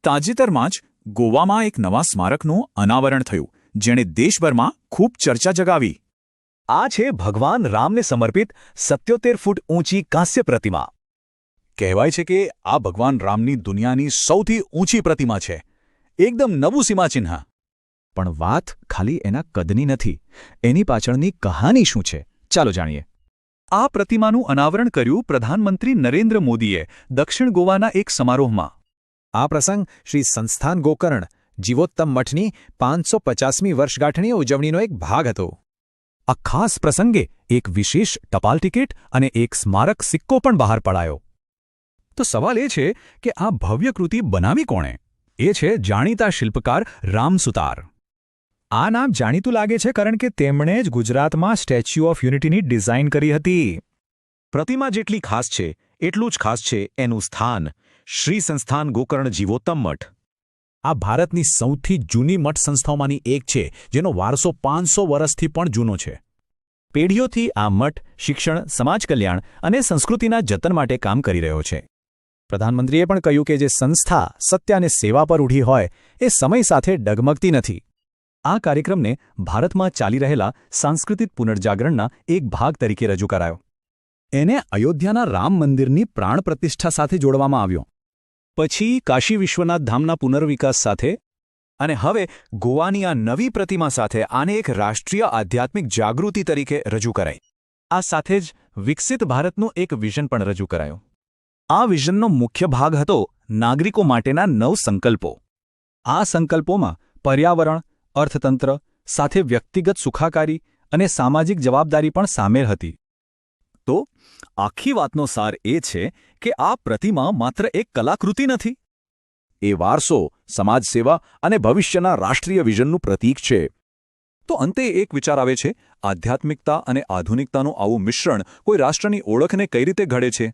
તાજેતરમાં જ ગોવામાં એક નવા સ્મારકનું અનાવરણ થયું, જેણે દેશભરમાં ખૂબ ચર્ચા જગાવી. આ છે ભગવાન રામને સમર્પિત 77 ફૂટ ઊંચી કાંસ્ય પ્રતિમા. કહેવાય છે કે આ ભગવાન રામની દુનિયાની સૌથી ઊંચી પ્રતિમા છે. એકદમ નવું સીમાચિહ્ન. પણ વાત ખાલી એના કદની નથી, એની પાછળની કહાની શું છે, ચાલો જાણીએ. આ પ્રતિમાનું અનાવરણ કર્યું પ્રધાનમંત્રી નરેન્દ્ર મોદીએ દક્ષિણ ગોવાના એક સમારોહમાં. આ પ્રસંગ શ્રી સંસ્થાન ગોકર્ણ જીવોત્તમ મઠની 550મી વર્ષગાંઠની ઉજવણીનો એક ભાગ હતો. આ ખાસ પ્રસંગે એક વિશેષ ટપાલ ટિકિટ અને એક સ્મારક સિક્કો પણ બહાર પડાયો. તો સવાલ એ છે કે આ ભવ્ય કૃતિ બનાવી કોણે? એ છે જાણીતા શિલ્પકાર રામ સુતાર. આ નામ જાણીતું લાગે છે કારણ કે તેમણે જ ગુજરાતમાં સ્ટેચ્યુ ઓફ યુનિટીની ડિઝાઇન કરી હતી. પ્રતિમા જેટલી ખાસ છે એટલું જ ખાસ છે એનું સ્થાન, શ્રી સંસ્થાન ગોકર્ણ જીવોત્તમ મઠ. આ ભારતની સૌથી જૂની મઠ સંસ્થાઓમાંની એક છે, જેનો વારસો 500 વર્ષથી પણ જૂનો છે. પેઢીઓથી આ મઠ શિક્ષણ, સમાજ કલ્યાણ અને સંસ્કૃતિના જતન માટે કામ કરી રહ્યો છે. પ્રધાનમંત્રીએ પણ કહ્યું કે જે સંસ્થા સત્ય અને સેવા પર ઊભી હોય એ સમય સાથે ડગમગતી નથી. આ કાર્યક્રમને ભારતમાં ચાલી રહેલા સાંસ્કૃતિક પુનર્જાગરણના એક ભાગ તરીકે રજૂ કરાયો. એને અયોધ્યાના રામ મંદિરની પ્રાણ પ્રતિષ્ઠા સાથે જોડવામાં આવ્યો. પછી કાશી વિશ્વનાથ ધામના પુનર્વિકાસ સાથે અને હવે ગોવાની આ નવી પ્રતિમા સાથે આને એક રાષ્ટ્રીય આધ્યાત્મિક જાગૃતિ તરીકે રજૂ કરાઈ. આ સાથે જ વિકસિત ભારતનું એક વિઝન પણ રજૂ કરાયું. આ વિઝનનો મુખ્ય ભાગ હતો નાગરિકો માટેના 9 સંકલ્પો. આ સંકલ્પોમાં પર્યાવરણ, અર્થતંત્ર સાથે વ્યક્તિગત સુખાકારી અને સામાજિક જવાબદારી પણ સામેલ હતી. તો આખી વાતનો સાર એ છે કે આ પ્રતિમા માત્ર એક કલાકૃતિ નથી. એ વારસો, સમાજ સેવા અને ભવિષ્યના રાષ્ટ્રીય વિઝનનું પ્રતીક છે. તો અંતે એક વિચાર આવે છે, આધ્યાત્મિકતા અને આધુનિકતાનું આવું મિશ્રણ કોઈ રાષ્ટ્રની ઓળખને કઈ રીતે ઘડે છે?